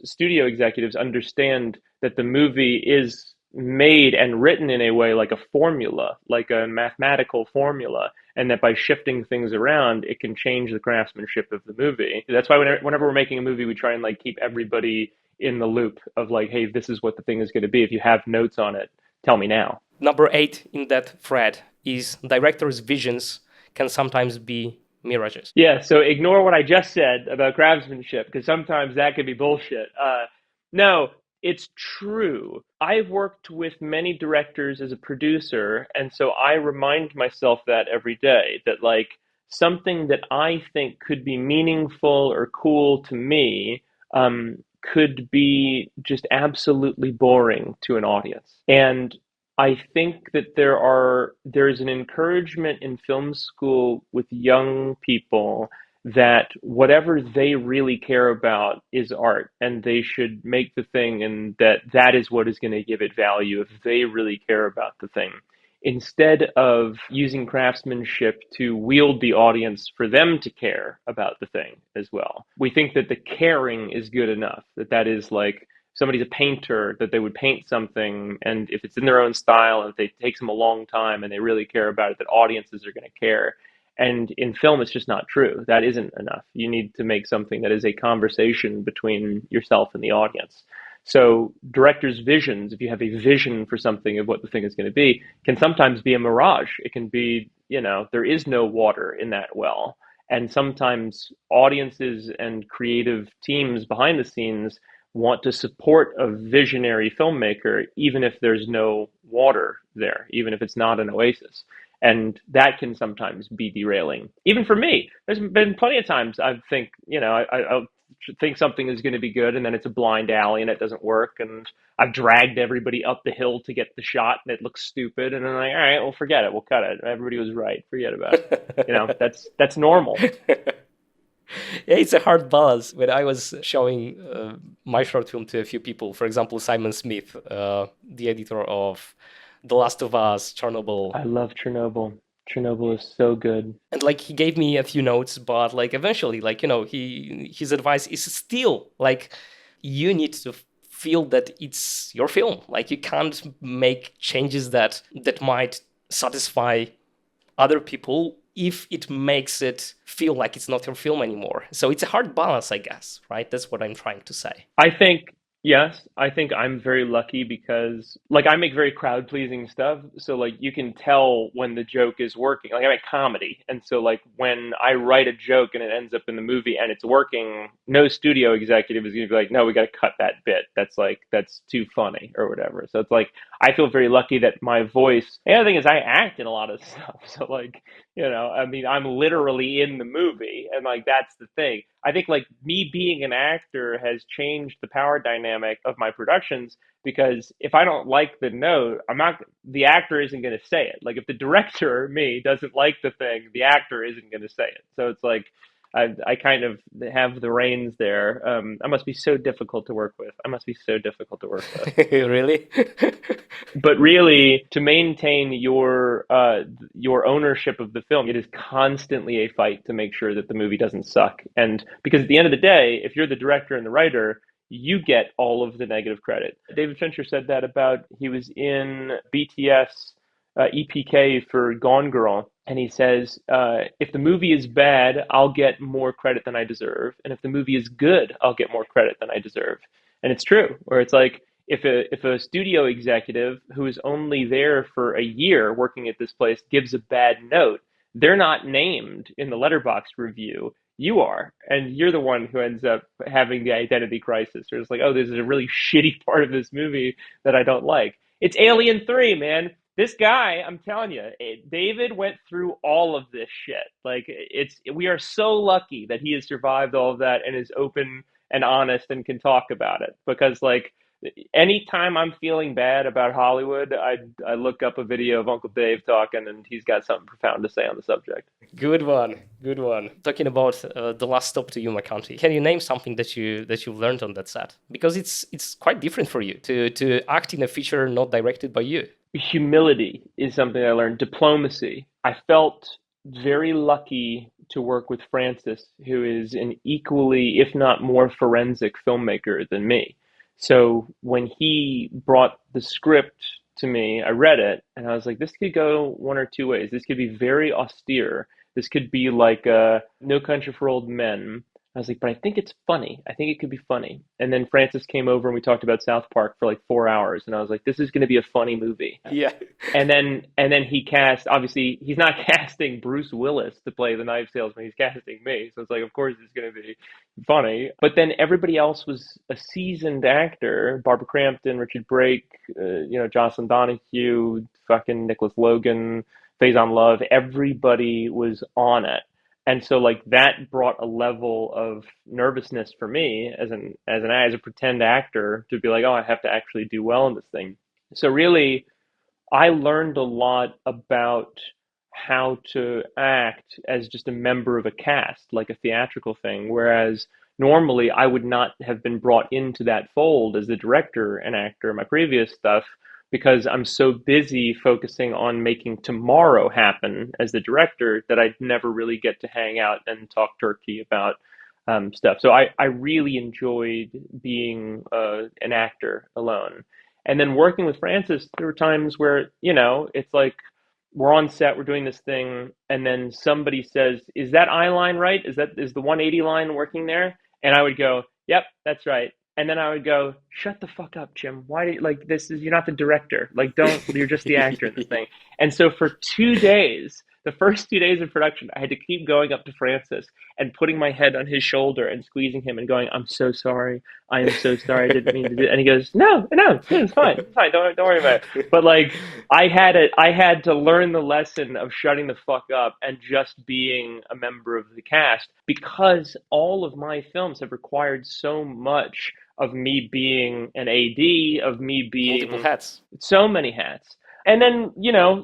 Speaker 2: studio executives understand that the movie is made and written in a way like a formula, like a mathematical formula, and that by shifting things around, it can change the craftsmanship of the movie. That's why whenever we're making a movie, we try and like keep everybody in the loop of like, hey, this is what the thing is going to be. If you have notes on it, tell me now.
Speaker 4: Number 8 in that thread is directors' visions can sometimes be mirages.
Speaker 2: Yeah, so ignore what I just said about craftsmanship because sometimes that could be bullshit. No, it's true. I've worked with many directors as a producer, and so I remind myself that every day that like something that I think could be meaningful or cool to me could be just absolutely boring to an audience. And I think that there's an encouragement in film school with young people that whatever they really care about is art, and they should make the thing, and that is what is going to give it value if they really care about the thing. Instead of using craftsmanship to wield the audience for them to care about the thing as well. We think that the caring is good enough, that is like, somebody's a painter, that they would paint something, and if it's in their own style and if it takes them a long time and they really care about it, that audiences are going to care. And in film, it's just not true. That isn't enough. You need to make something that is a conversation between yourself and the audience. So directors' visions, if you have a vision for something of what the thing is going to be, can sometimes be a mirage. It can be, there is no water in that well. And sometimes audiences and creative teams behind the scenes want to support a visionary filmmaker, even if there's no water there, even if it's not an oasis. And that can sometimes be derailing. Even for me, there's been plenty of times I think, I think something is going to be good, and then it's a blind alley and it doesn't work. And I've dragged everybody up the hill to get the shot and it looks stupid. And I'm like, all right, well, forget it. We'll cut it. Everybody was right. Forget about it. That's normal.
Speaker 4: Yeah, it's a hard balance. When I was showing my short film to a few people, for example, Simon Smith, the editor of The Last of Us, Chernobyl.
Speaker 2: I love Chernobyl. Chernobyl is so good.
Speaker 4: And like he gave me a few notes, but like eventually, like, his advice is still like you need to feel that it's your film. Like you can't make changes that might satisfy other people if it makes it feel like it's not your film anymore. So it's a hard balance, I guess, right? That's what I'm trying to say.
Speaker 2: I think I'm very lucky because like I make very crowd pleasing stuff. So like you can tell when the joke is working. Like I make comedy. And so like when I write a joke and it ends up in the movie and it's working, no studio executive is going to be like, no, we got to cut that bit. That's too funny or whatever. So it's like, I feel very lucky that my voice, the other thing is I act in a lot of stuff. So like, I'm literally in the movie, and like, that's the thing. I think like me being an actor has changed the power dynamic of my productions, because if I don't like the note, the actor isn't going to say it. Like if the director, me, doesn't like the thing, the actor isn't going to say it. So it's like, I kind of have the reins there. I must be so difficult to work with.
Speaker 4: Really?
Speaker 2: But really, to maintain your ownership of the film, it is constantly a fight to make sure that the movie doesn't suck. And because at the end of the day, if you're the director and the writer, you get all of the negative credit. David Fincher said that about, he was in BTS EPK for Gone Girl, and he says, if the movie is bad, I'll get more credit than I deserve, and if the movie is good, I'll get more credit than I deserve. And it's true, where it's like, if a studio executive who is only there for a year working at this place gives a bad note, they're not named in the Letterboxd review. you are, and you're the one who ends up having the identity crisis. Or it's like, oh, this is a really shitty part of this movie that I don't like. It's Alien 3, man. This guy, I'm telling you, David went through all of this shit. Like, we are so lucky that he has survived all of that and is open and honest and can talk about it. Because, like, anytime I'm feeling bad about Hollywood, I look up a video of Uncle Dave talking, and he's got something profound to say on the subject.
Speaker 4: Good one, good one. Talking about the last stop to Yuma County, can you name something that you've learned on that set? Because it's quite different for you to act in a feature not directed by you.
Speaker 2: Humility is something I learned. Diplomacy. I felt very lucky to work with Francis, who is an equally, if not more, forensic filmmaker than me. So when he brought the script to me, I read it and I was like, this could go one or two ways. This could be very austere. This could be like No Country for Old Men. I was like, but I think it's funny. I think it could be funny. And then Francis came over and we talked about South Park for like 4 hours. And I was like, this is going to be a funny movie.
Speaker 4: Yeah.
Speaker 2: And then he cast, obviously, he's not casting Bruce Willis to play the knife salesman. He's casting me. So it's like, of course it's going to be funny. But then everybody else was a seasoned actor. Barbara Crampton, Richard Brake, Jocelyn Donahue, fucking Nicholas Logan, Faison Love. Everybody was on it. And so like that brought a level of nervousness for me as a pretend actor to be like, oh, I have to actually do well in this thing. So really, I learned a lot about how to act as just a member of a cast, like a theatrical thing. Whereas normally I would not have been brought into that fold as the director and actor in my previous stuff, because I'm so busy focusing on making tomorrow happen as the director that I'd never really get to hang out and talk turkey about stuff. So I really enjoyed being an actor alone. And then working with Francis, there were times where, it's like we're on set, we're doing this thing, and then somebody says, is that eye line right? Is the 180 line working there? And I would go, yep, that's right. And then I would go, shut the fuck up, Jim. Why do you, you're not the director. You're just the actor in this thing. And so for 2 days, the first 2 days of production, I had to keep going up to Francis and putting my head on his shoulder and squeezing him and going, I'm so sorry. I am so sorry. I didn't mean to do it. And he goes, no, it's fine. It's fine. Don't worry about it. But I had to learn the lesson of shutting the fuck up and just being a member of the cast, because all of my films have required so much of me being an AD, of me being
Speaker 4: multiple hats,
Speaker 2: so many hats. And then,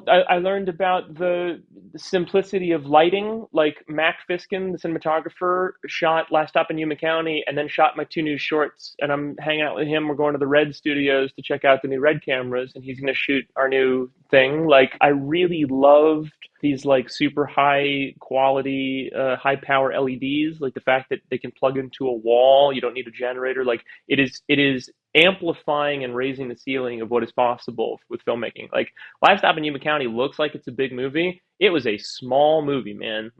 Speaker 2: I learned about the simplicity of lighting. Like Mac Fiskin, the cinematographer, shot Last Stop in Yuma County and then shot my 2 new shorts. And I'm hanging out with him. We're going to the Red Studios to check out the new Red cameras, and he's going to shoot our new thing. I really loved these super high quality, high power LEDs. Like the fact that they can plug into a wall. You don't need a generator. It is amplifying and raising the ceiling of what is possible with filmmaking. Last Stop in Yuma County looks like it's a big movie. It was a small movie, man.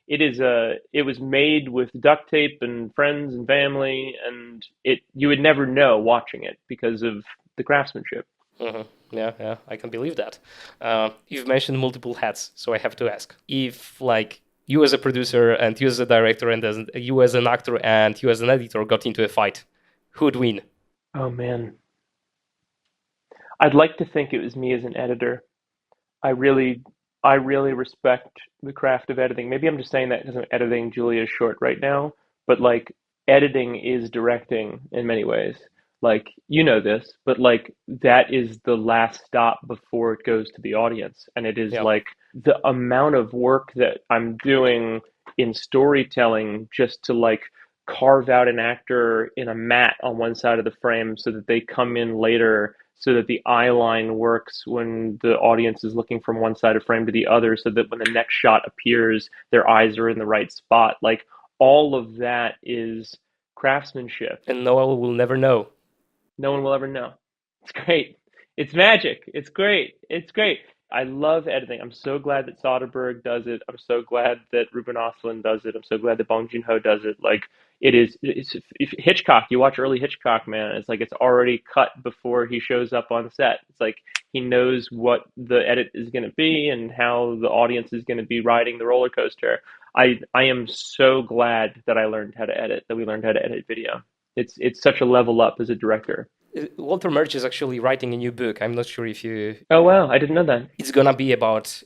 Speaker 2: It was made with duct tape and friends and family, and you would never know watching it because of the craftsmanship.
Speaker 4: Mm-hmm. Yeah, I can believe that. You've mentioned multiple hats, so I have to ask, if you as a producer and you as a director and you as an actor and you as an editor got into a fight, who would win?
Speaker 2: Oh man, I'd like to think it was me as an editor. I really respect the craft of editing. Maybe I'm just saying that because I'm editing Julia's short right now, but editing is directing in many ways. This, but that is the last stop before it goes to the audience. And it is the amount of work that I'm doing in storytelling just to carve out an actor in a mat on one side of the frame so that they come in later, so that the eye line works when the audience is looking from one side of frame to the other, so that when the next shot appears, their eyes are in the right spot. All of that is craftsmanship.
Speaker 4: And Noel will never know.
Speaker 2: No one will ever know. It's great. It's magic. It's great. It's great. I love editing. I'm so glad that Soderbergh does it. I'm so glad that Ruben Östlund does it. I'm so glad that Bong Joon-ho does it. It's Hitchcock. You watch early Hitchcock, man. It's it's already cut before he shows up on set. It's he knows what the edit is going to be and how the audience is going to be riding the roller coaster. I am so glad that I learned how to edit, that we learned how to edit video. It's such a level up as a director.
Speaker 4: Walter Murch is actually writing a new book. I'm not sure if you.
Speaker 2: Oh wow, I didn't know that.
Speaker 4: It's gonna be about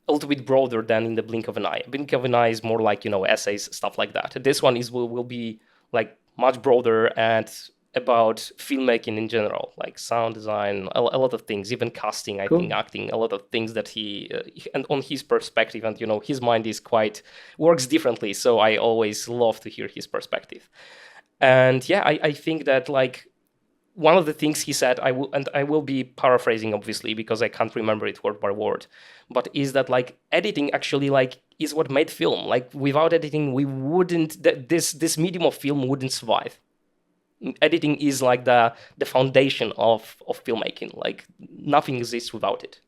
Speaker 4: a little bit broader than in the blink of an eye. Blink of an eye is more like, essays, stuff like that. This one will be like much broader and about filmmaking in general, like sound design, a lot of things, even casting, I think, acting, a lot of things that he and on his perspective, and his mind is works differently. So I always love to hear his perspective. And yeah, I think that like one of the things he said, I will be paraphrasing obviously because I can't remember it word by word, but is that like editing actually like is what made film. Like without editing, we wouldn't this medium of film wouldn't survive. Editing is like the foundation of filmmaking. Like nothing exists without it.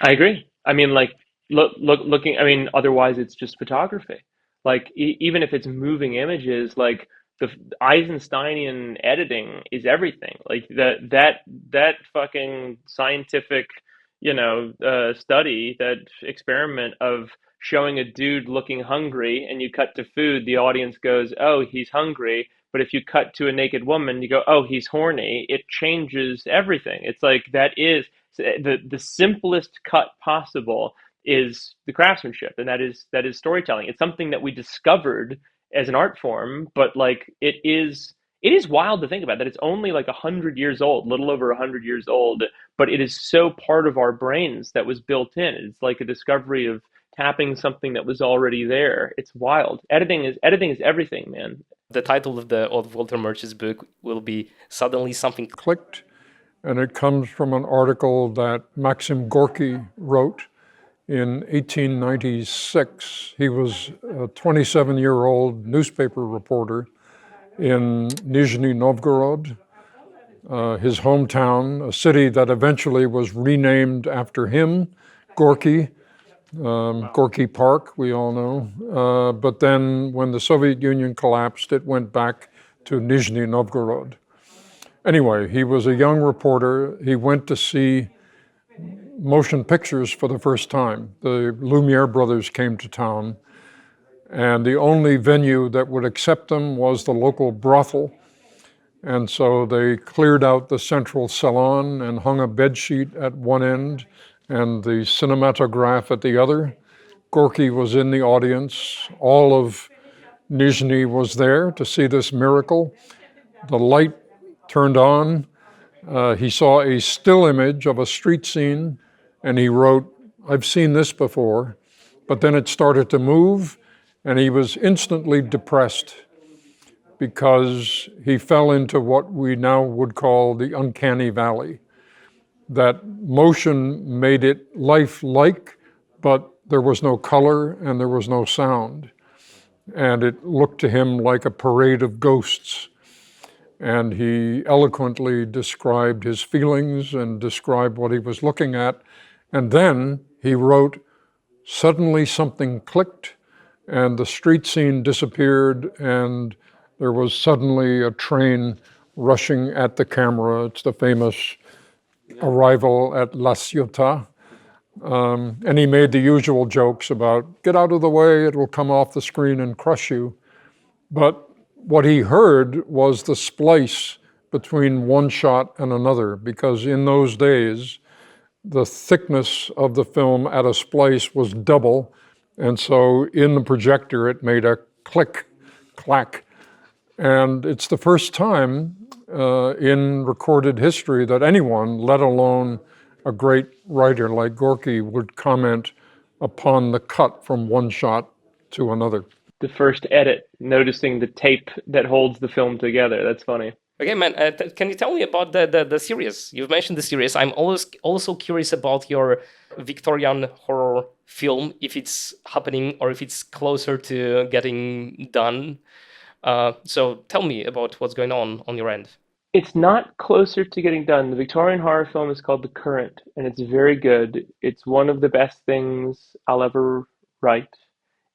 Speaker 2: I agree. I mean, like looking. I mean, otherwise it's just photography. Like even if it's moving images, like the Eisensteinian editing is everything. Like that fucking scientific, study, that experiment of showing a dude looking hungry, and you cut to food, the audience goes, "Oh, he's hungry." But if you cut to a naked woman, you go, "Oh, he's horny." It changes everything. It's like that is the simplest cut possible is the craftsmanship, and that is storytelling. It's something that we discovered as an art form, but like it is wild to think about that it's only like 100 years old, little over 100 years old, but it is so part of our brains that was built in. It's like a discovery of tapping something that was already there. It's wild. Editing is everything, man.
Speaker 4: The title of Walter Murch's book will be Suddenly Something
Speaker 5: Clicked, and it comes from an article that Maxim Gorky wrote in 1896. He was a 27-year-old newspaper reporter in Nizhny Novgorod, his hometown, a city that eventually was renamed after him, Gorky, Gorky Park, we all know. But then when the Soviet Union collapsed, it went back to Nizhny Novgorod. Anyway, he was a young reporter. He went to see motion pictures for the first time. The Lumiere brothers came to town, and the only venue that would accept them was the local brothel. And so they cleared out the central salon and hung a bedsheet at one end and the cinematograph at the other. Gorky was in the audience. All of Nizhny was there to see this miracle. The light turned on. He saw a still image of a street scene, and he wrote, "I've seen this before." But then it started to move, and he was instantly depressed because he fell into what we now would call the uncanny valley. That motion made it lifelike, but there was no color and there was no sound. And it looked to him like a parade of ghosts. And he eloquently described his feelings and described what he was looking at. And then he wrote, "Suddenly something clicked, and the street scene disappeared, and there was suddenly a train rushing at the camera." It's the famous arrival at La Ciotat. And he made the usual jokes about, "Get out of the way, it will come off the screen and crush you." But what he heard was the splice between one shot and another, because in those days, the thickness of the film at a splice was double. And so in the projector, it made a click, clack. And it's the first time in recorded history that anyone, let alone a great writer like Gorky, would comment upon the cut from one shot to another.
Speaker 2: The first edit, noticing the tape that holds the film together. That's funny.
Speaker 4: Okay, man, can you tell me about the series? You've mentioned the series. I'm always also curious about your Victorian horror film, if it's happening or if it's closer to getting done. So tell me about what's going on your end.
Speaker 2: It's not closer to getting done. The Victorian horror film is called The Current, and it's very good. It's one of the best things I'll ever write.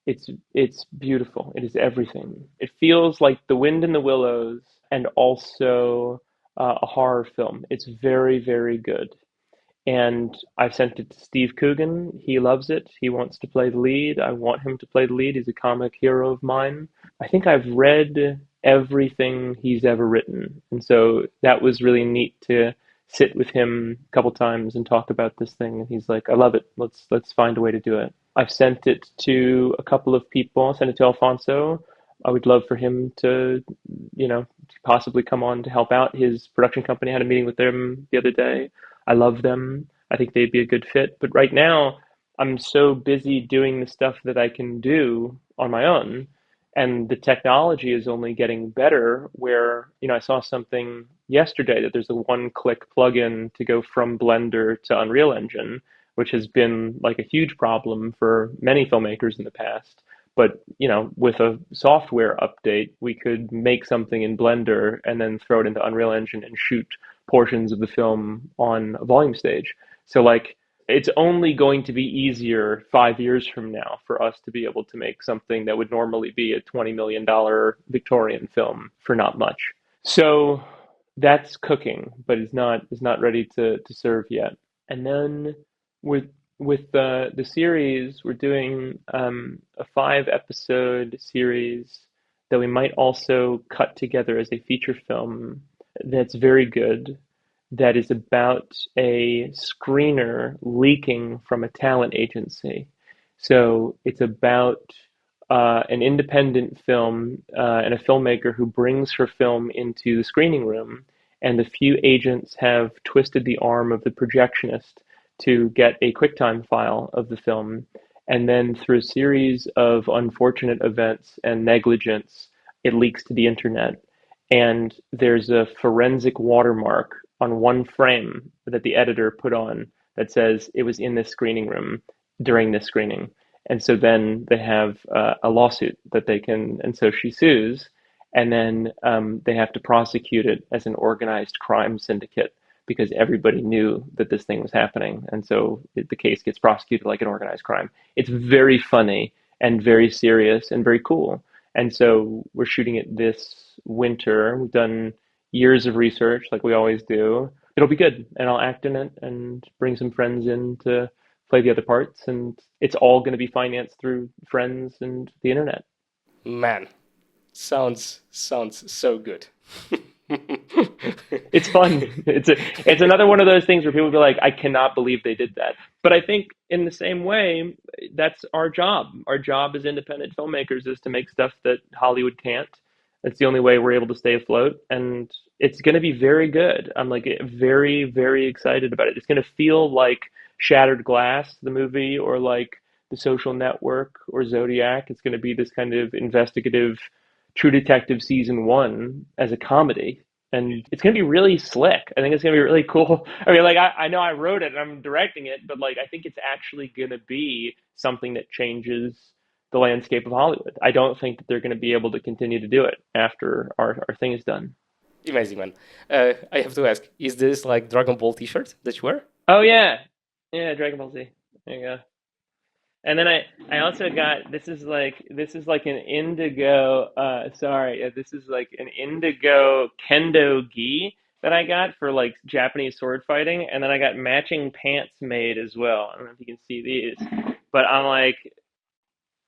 Speaker 2: It's beautiful. It is everything. It feels like The Wind in the Willows and also a horror film. It's very, very good. and I've sent it to Steve Coogan. He loves it. He wants to play the lead. I want him to play the lead. He's a comic hero of mine. I think I've read everything he's ever written, and so that was really neat to sit with him a couple times and talk about this thing. And he's like, "I love it. Let's find a way to do it." I've sent it to a couple of people. I sent it to Alfonso. I would love for him to, possibly come on to help out his production company. I had a meeting with them the other day. I love them. I think they'd be a good fit. But right now, I'm so busy doing the stuff that I can do on my own. And the technology is only getting better where, I saw something yesterday that there's a one-click plugin to go from Blender to Unreal Engine, which has been like a huge problem for many filmmakers in the past. But, with a software update, we could make something in Blender and then throw it into Unreal Engine and shoot portions of the film on a volume stage. So like, it's only going to be easier 5 years from now for us to be able to make something that would normally be a $20 million Victorian film for not much. So that's cooking, but is not ready to serve yet. And then with the series, we're doing a 5-episode series that we might also cut together as a feature film that's very good, that is about a screener leaking from a talent agency. So it's about an independent film and a filmmaker who brings her film into the screening room, and a few agents have twisted the arm of the projectionist to get a QuickTime file of the film. And then through a series of unfortunate events and negligence, it leaks to the internet. And there's a forensic watermark on one frame that the editor put on that says it was in this screening room during this screening. And so then they have a lawsuit that they can, and so she sues, and then they have to prosecute it as an organized crime syndicate because everybody knew that this thing was happening. And so the case gets prosecuted like an organized crime. It's very funny and very serious and very cool. And so we're shooting it this winter. We've done years of research like we always do. It'll be good, and I'll act in it and bring some friends in to play the other parts, and it's all going to be financed through friends and the internet.
Speaker 4: Man, sounds so good.
Speaker 2: It's fun. It's another one of those things where people be like, I cannot believe they did that. But I think in the same way, that's our job. Our job as independent filmmakers is to make stuff that Hollywood can't. It's the only way we're able to stay afloat, and it's going to be very good. I'm like very, very excited about it. It's going to feel like Shattered Glass, the movie, or like The Social Network or Zodiac. It's going to be this kind of investigative True Detective season 1 as a comedy. And it's going to be really slick. I think it's going to be really cool. I mean, like, I know I wrote it and I'm directing it, but like, I think it's actually going to be something that changes the landscape of Hollywood. I don't think that they're going to be able to continue to do it after our thing is done.
Speaker 4: Amazing, man. I have to ask, is this like Dragon Ball t-shirt that you wear?
Speaker 2: Oh, yeah. Yeah, Dragon Ball Z. There you go. And then I also got, this is like an indigo, this is like an indigo kendo gi that I got for like Japanese sword fighting. And then I got matching pants made as well. I don't know if you can see these, but I'm like,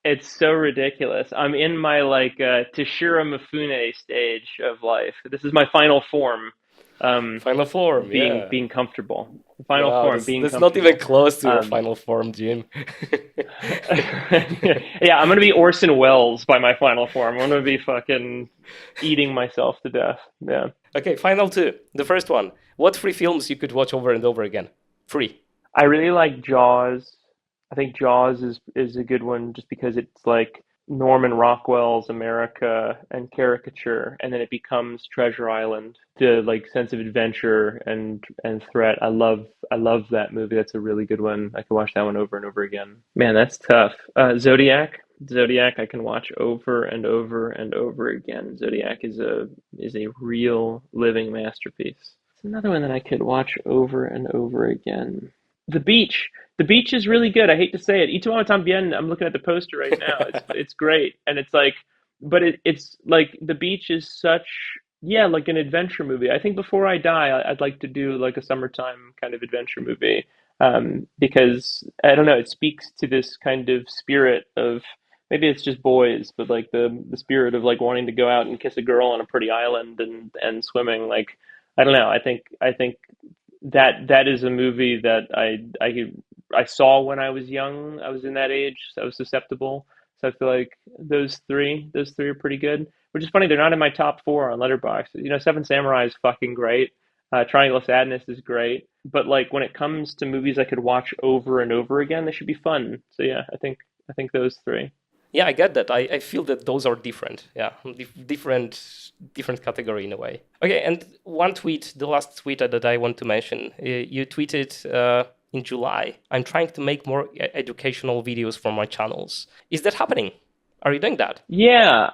Speaker 2: it's so ridiculous. I'm in my like Toshiro Mifune stage of life. This is my final form.
Speaker 4: Final form,
Speaker 2: being comfortable. Final
Speaker 4: wow,
Speaker 2: form, being
Speaker 4: that's
Speaker 2: comfortable.
Speaker 4: not even close to your final form, Jim.
Speaker 2: Yeah, I'm gonna be Orson Welles by my final form. I'm gonna be fucking eating myself to death. Yeah.
Speaker 4: Okay, final 2. The first one. What 3 films you could watch over and over again? 3.
Speaker 2: I really like Jaws. I think Jaws is a good one just because it's like Norman Rockwell's America and caricature, and then it becomes Treasure Island. The like sense of adventure and threat. I love that movie. That's a really good one. I can watch that one over and over again. Man, that's tough. Zodiac I can watch over and over and over again. Zodiac is a real living masterpiece. It's another one that I could watch over and over again. The Beach. The Beach is really good. I hate to say it. Y tu amo también. I'm looking at the poster right now. It's great, and it's like, but it's like The Beach is such Yeah, like an adventure movie. I think before I die, I'd like to do like a summertime kind of adventure movie. Because I don't know, it speaks to this kind of spirit of maybe it's just boys, but like the spirit of like wanting to go out and kiss a girl on a pretty island and swimming. Like I don't know. I think that is a movie that I saw when I was young. I was in that age, so I was susceptible. So I feel like those three are pretty good. Which is funny, they're not in my top four on Letterboxd. You know, Seven Samurai is fucking great. Triangle of Sadness is great. But like when it comes to movies I could watch over and over again, they should be fun. So yeah, I think those three.
Speaker 4: Yeah, I get that. I feel that those are different. Yeah, different category in a way. Okay, and one tweet, the last tweet that I want to mention, you tweeted in July, I'm trying to make more educational videos for my channels. Is that happening? Are you doing that?
Speaker 2: Yeah,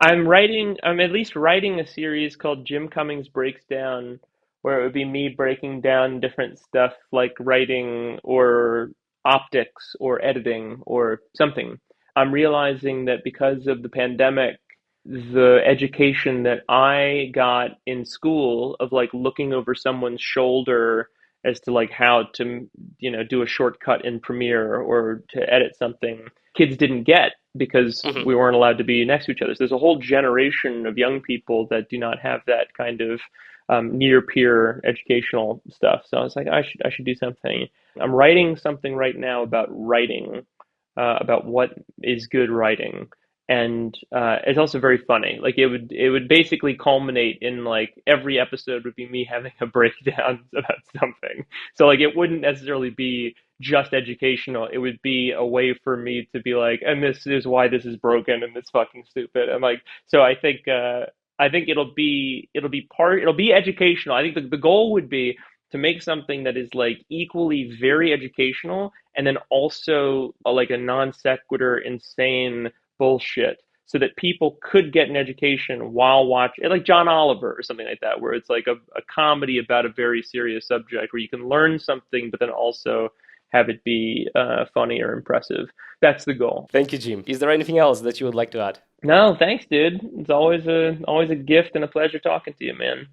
Speaker 2: I'm at least writing a series called Jim Cummings Breaks Down, where it would be me breaking down different stuff like writing or optics or editing or something. I'm realizing that because of the pandemic, the education that I got in school of like looking over someone's shoulder as to like how to, do a shortcut in Premiere or to edit something, kids didn't get because
Speaker 4: Mhm.
Speaker 2: we weren't allowed to be next to each other. So there's a whole generation of young people that do not have that kind of near peer educational stuff. So I was like, I should do something. I'm writing something right now about writing, about what is good writing, and it's also very funny. Like it would basically culminate in like every episode would be me having a breakdown about something. So like it wouldn't necessarily be just educational. It would be a way for me to be like, and this is why this is broken and it's fucking stupid. And like, so I think it'll be educational. I think the goal would be to make something that is like equally very educational and then also like a non sequitur insane bullshit so that people could get an education while watching, like John Oliver or something like that, where it's like a comedy about a very serious subject where you can learn something, but then also have it be funny or impressive. That's the goal.
Speaker 4: Thank you, Jim. Is there anything else that you would like to add?
Speaker 2: No, thanks, dude. It's always a gift and a pleasure talking to you, man.